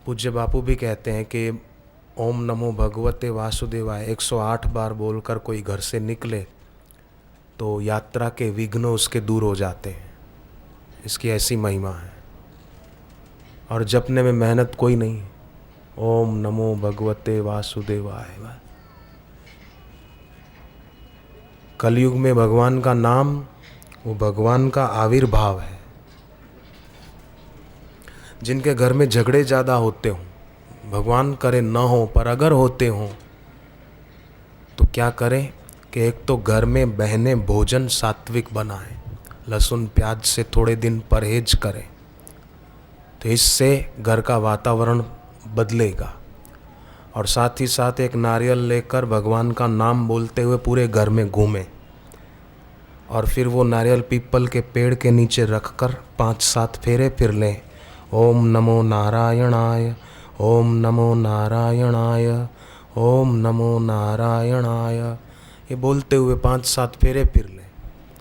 पूज्य बापू भी कहते हैं कि ओम नमो भगवते वासुदेवाय 108 बार बोलकर कोई घर से निकले तो यात्रा के विघ्न उसके दूर हो जाते हैं। इसकी ऐसी महिमा है। और जपने में मेहनत कोई नहीं। ओम नमो भगवते वासुदेवाय। कलयुग में भगवान का नाम वो भगवान का आविर्भाव है। जिनके घर में झगड़े ज़्यादा होते हों, भगवान करे न हो, पर अगर होते हों तो क्या करें कि एक तो घर में बहने भोजन सात्विक बनाएं, लहसुन प्याज से थोड़े दिन परहेज करें, तो इससे घर का वातावरण बदलेगा। और साथ ही साथ एक नारियल लेकर भगवान का नाम बोलते हुए पूरे घर में घूमें और फिर वो नारियल पीपल के पेड़ के नीचे रखकर 5-7 फेरे फिर लें। ओम नमो नारायणाय, ओम नमो नारायणाय, ओम नमो नारायणाय, ये बोलते हुए 5-7 फेरे फिर लें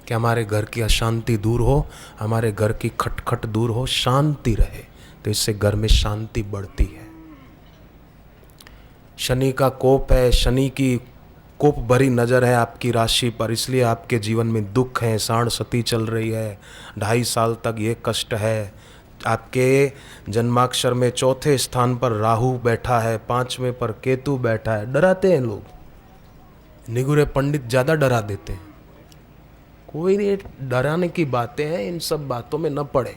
कि हमारे घर की अशांति दूर हो, हमारे घर की खटखट दूर हो, शांति रहे। तो इससे घर में शांति बढ़ती है। शनि का कोप है, शनि की कोप भरी नज़र है आपकी राशि पर, इसलिए आपके जीवन में दुख है, साढ़ सती चल रही है, 2.5 साल तक ये कष्ट है। आपके जन्माक्षर में 4थे स्थान पर राहु बैठा है, 5वें पर केतु बैठा है। डराते हैं लोग, निगुरे पंडित ज़्यादा डरा देते हैं। कोई नहीं, डराने की बातें हैं, इन सब बातों में न पड़े।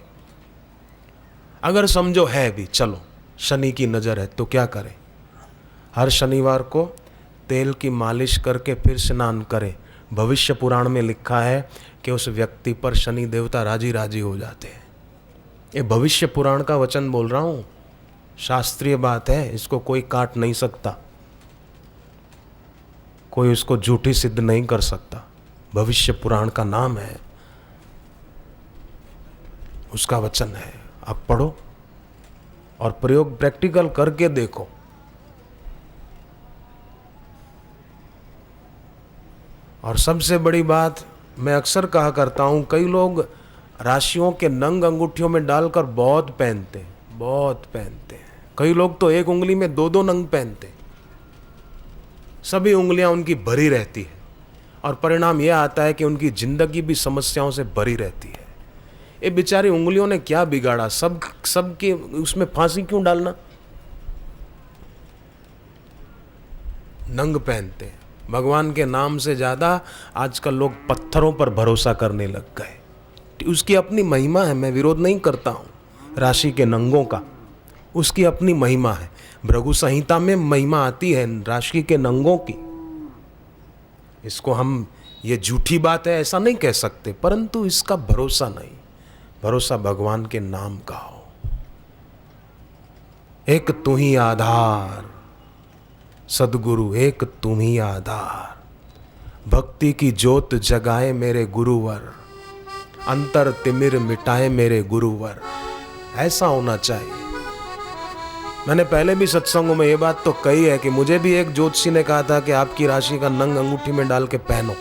अगर समझो है भी, चलो शनि की नज़र है तो क्या करें? हर शनिवार को तेल की मालिश करके फिर स्नान करें। भविष्य पुराण में लिखा है कि उस व्यक्ति पर शनि देवता राजी राजी हो जाते हैं। ये भविष्य पुराण का वचन बोल रहा हूँ, शास्त्रीय बात है, इसको कोई काट नहीं सकता, कोई उसको झूठी सिद्ध नहीं कर सकता। भविष्य पुराण का नाम है, उसका वचन है। आप पढ़ो और प्रयोग प्रैक्टिकल करके देखो। और सबसे बड़ी बात मैं अक्सर कहा करता हूँ, कई लोग राशियों के नंग अंगूठियों में डालकर बहुत पहनते हैं। कई लोग तो एक उंगली में 2-2 नंग पहनते, सभी उंगलियां उनकी भरी रहती है और परिणाम यह आता है कि उनकी जिंदगी भी समस्याओं से भरी रहती है। ये बेचारी उंगलियों ने क्या बिगाड़ा? सब के उसमें फांसी क्यों डालना? नंग पहनते हैं। भगवान के नाम से ज़्यादा आजकल लोग पत्थरों पर भरोसा करने लग गए। उसकी अपनी महिमा है, मैं विरोध नहीं करता हूँ राशि के नंगों का, उसकी अपनी महिमा है। भृगु संहिता में महिमा आती है राशि के नंगों की। इसको हम ये झूठी बात है ऐसा नहीं कह सकते, परंतु इसका भरोसा नहीं, भरोसा भगवान के नाम का हो। एक तू ही आधार सदगुरु, एक तुम ही आधार, भक्ति की ज्योत जगाए मेरे गुरुवर, अंतर तिमिर मिटाए मेरे गुरुवर। ऐसा होना चाहिए। मैंने पहले भी सत्संगों में ये बात तो कही है कि मुझे भी एक ज्योतिषी ने कहा था कि आपकी राशि का नंग अंगूठी में डाल के पहनो,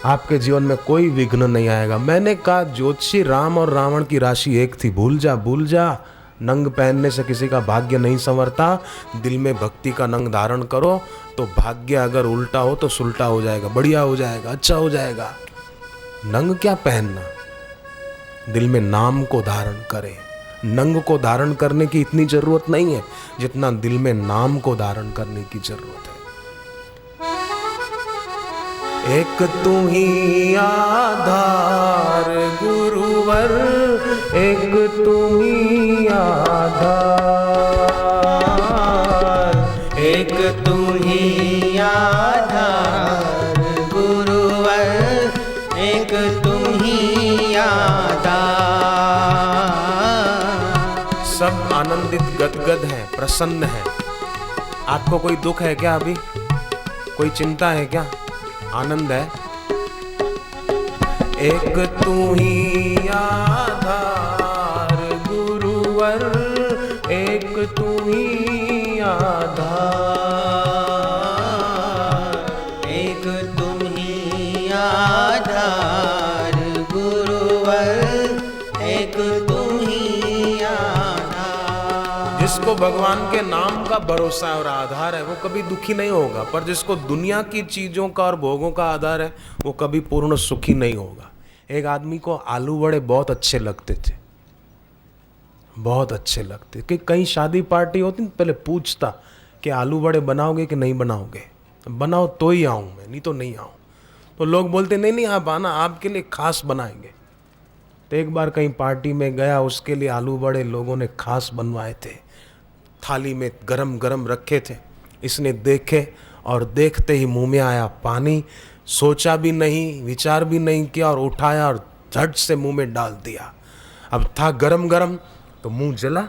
आपके जीवन में कोई विघ्न नहीं आएगा। मैंने कहा ज्योतिषी, राम और रावण की राशि एक थी, भूल जा। नंग पहनने से किसी का भाग्य नहीं संवरता। दिल में भक्ति का नंग धारण करो तो भाग्य अगर उल्टा हो तो सुलटा हो जाएगा, बढ़िया हो जाएगा, अच्छा हो जाएगा। नंग क्या पहनना, दिल में नाम को धारण करें। नंग को धारण करने की इतनी जरूरत नहीं है जितना दिल में नाम को धारण करने की जरूरत है। एक तू ही आधार गुरुवर, एक तू ही आधार, एक तू ही आधार गुरुवर, एक तू ही आधार। सब आनंदित गदगद हैं, प्रसन्न हैं। आपको कोई दुख है क्या? अभी कोई चिंता है क्या? आनंद है। एक तू ही आधार गुरुवर, एक तू ही आधार, एक तुम ही आधार गुरुवर, एक तुम ही आधार। जिसको भगवान के नाम का भरोसा और आधार है वो कभी दुखी नहीं होगा, पर जिसको दुनिया की चीजों का और भोगों का आधार है वो कभी पूर्ण सुखी नहीं होगा। एक आदमी को आलू बड़े बहुत अच्छे लगते थे, बहुत अच्छे लगते कि कहीं शादी पार्टी होती पहले पूछता कि आलू बड़े बनाओगे कि नहीं बनाओगे, बनाओ तो ही आऊँ मैं, नहीं तो नहीं आऊँ। तो लोग बोलते नहीं नहीं आप आना, आपके लिए खास बनाएंगे। तो एक बार कहीं पार्टी में गया, उसके लिए आलू बड़े लोगों ने खास बनवाए थे, थाली में गरम गरम रखे थे। इसने देखे और देखते ही मुंह में आया पानी, सोचा भी नहीं विचार भी नहीं किया और उठाया और झट से मुंह में डाल दिया। अब था गरम गरम तो मुंह जला,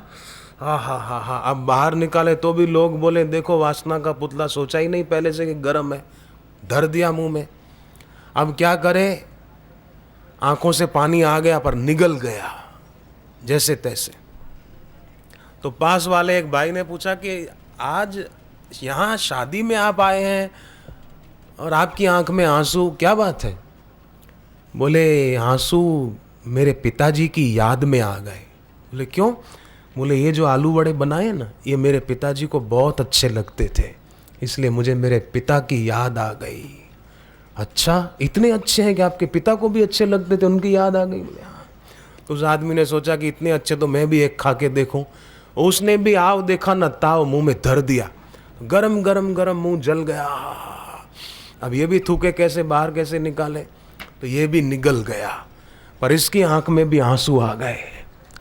हा। अब बाहर निकाले तो भी लोग बोले देखो वासना का पुतला, सोचा ही नहीं पहले से कि गरम है, धर दिया मुंह में। अब क्या करे, आंखों से पानी आ गया पर निगल गया जैसे तैसे। तो पास वाले एक भाई ने पूछा कि आज यहाँ शादी में आप आए हैं और आपकी आंख में आंसू, क्या बात है? बोले आंसू मेरे पिताजी की याद में आ गए। बोले क्यों? बोले ये जो आलू बड़े बनाए ना, ये मेरे पिताजी को बहुत अच्छे लगते थे, इसलिए मुझे मेरे पिता की याद आ गई। अच्छा, इतने अच्छे हैं कि आपके पिता को भी अच्छे लगते थे, उनकी याद आ गई? बोले हाँ। तो उस आदमी ने सोचा कि इतने अच्छे तो मैं भी एक खा के देखूं। उसने भी आव देखा न ताव, मुंह में धर दिया, गरम गरम गरम, मुंह जल गया। अब ये भी थूके कैसे, बाहर कैसे निकाले, तो ये भी निगल गया, पर इसकी आंख में भी आंसू आ गए,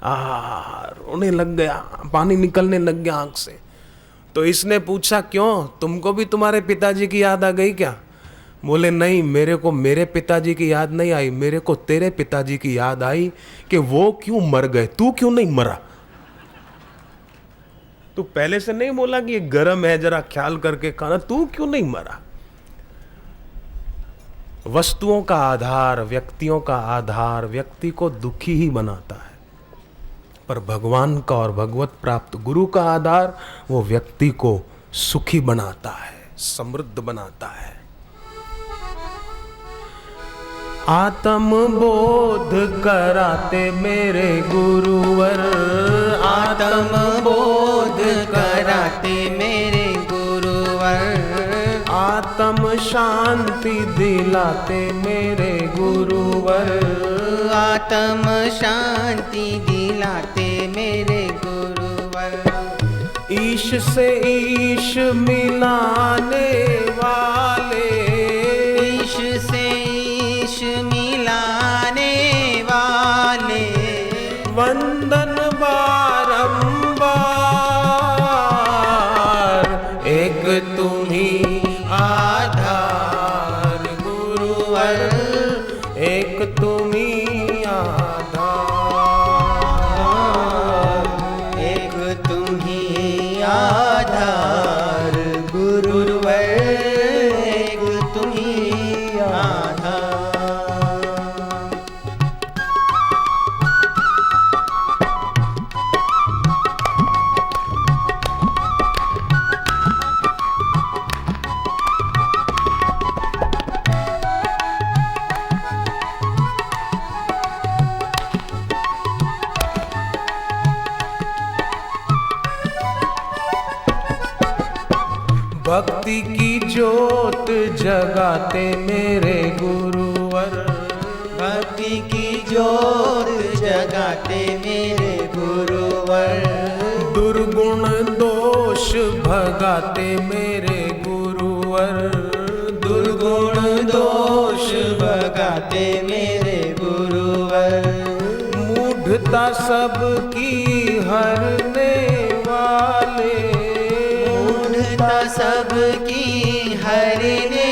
रोने लग गया, पानी निकलने लग गया आंख से। तो इसने पूछा क्यों, तुमको भी तुम्हारे पिताजी की याद आ गई क्या? बोले नहीं, मेरे को मेरे पिताजी की याद नहीं आई, मेरे को तेरे पिताजी की याद आई कि वो क्यों मर गए, तू क्यों नहीं मरा? तू पहले से नहीं बोला कि ये गरम है, जरा ख्याल करके खाना, तू क्यों नहीं मरा? वस्तुओं का आधार, व्यक्तियों का आधार व्यक्ति को दुखी ही बनाता है, पर भगवान का और भगवत प्राप्त गुरु का आधार वो व्यक्ति को सुखी बनाता है, समृद्ध बनाता है। आत्म बोध कराते मेरे गुरुवर, आत्म बोध कराते मेरे गुरुवर, आत्म शांति दिलाते मेरे गुरुवर, आत्म शांति दिलाते मेरे गुरुवर, ईश से ईश मिलाने वाले, ईश से ईश मिलाने वाले, वंदन बारंबार, एक तुम्ही आधार गुरुवर, एक तुम्ही आधार, एक तुम्ही आधार गुरुवर, एक तुम्ही आधार। भक्ति की ज्योत जगाते मेरे गुरुवर, भक्ति की ज्योत जगाते मेरे गुरुवर, दुर्गुण दोष भगाते मेरे गुरुवर, दुर्गुण दोष भगाते मेरे गुरुवर, मूढ़ता सबकी हरने वाले, मूढ़ता सबकी हरने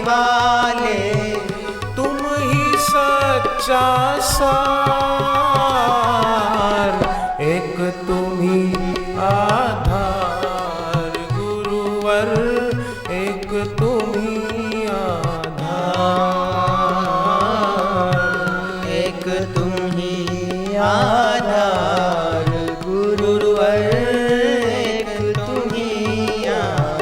वाले, तुम ही सच्चा सार, एक तुम ही आधार गुरुवर, एक तुम ही आधार, एक तुम ही आधार गुरुवर, एक तुम ही आधार।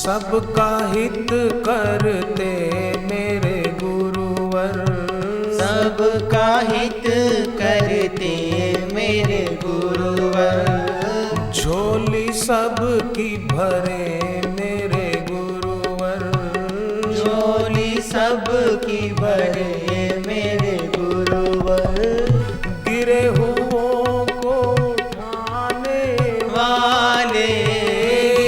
सबका हित करते मेरे गुरुवर, सबका हित करते मेरे गुरुवर, झोली सबकी भरे मेरे गुरुवर, झोली सबकी भरे मेरे गुरुवर, गिरे हुओं को उठाने वाले,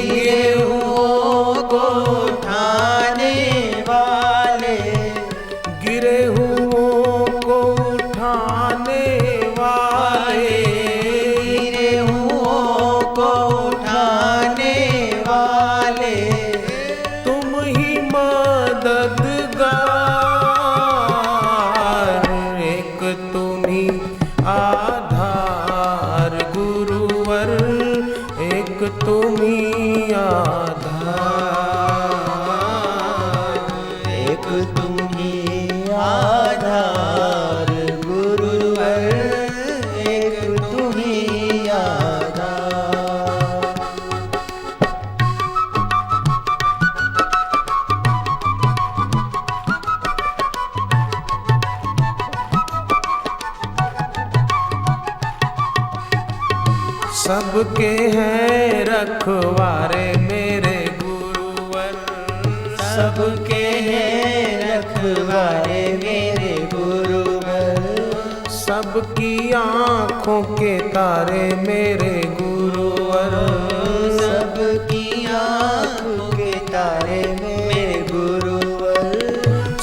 गिरे हुओं को उठाने वाले, गिरे हुओं को उठाने वाले, गिरे हुओं को उठाने वाले, तुम ही मददगार, एक तुम ही आधार गुरुवर, एक तुम ही आधार, एक तुम ही आधार गुरुवर, एक तुम ही आधार। सबके हैं रखवारे मेरे गुरुवर, सबके हैं रखवारे मेरे गुरुवर, सबकी आँखों के तारे मेरे गुरुवर, सबकी आँखों के तारे मेरे गुरुवर,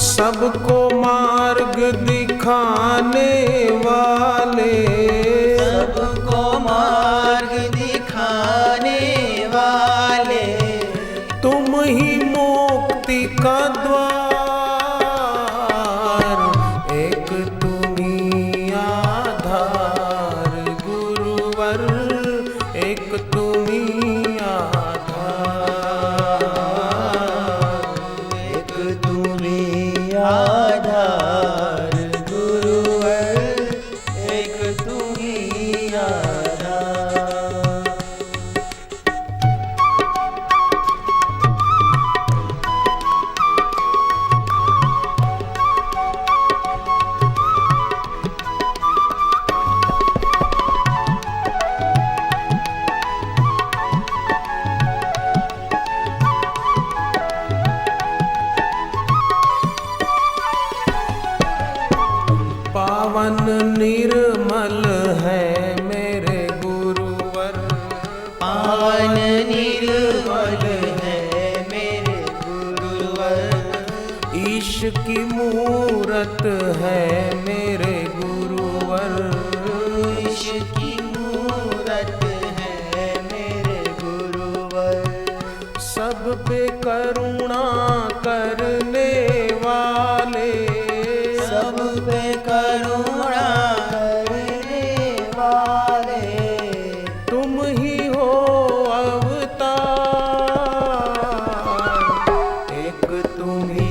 सबको मार्ग दिखाने वाले, सबको मार्ग दिखाने वाले, तुम ही मुक्ति का द्वार, एक तुम ही आधार गुरुवर, एक तुम ही आधार, एक तुम ही आधार गुरुवर, एक तुम ही आधार। पावन निर्मल है मेरे गुरुवर, पावन निर्मल है मेरे गुरुवर, ईश की मूरत है मेरे गुरुवर, ईश की मूरत है मेरे गुरुवर, सब पे करुणा करने वाले, सब पे करुणा करने वाले, तुम ही हो अवतार, एक तुम ही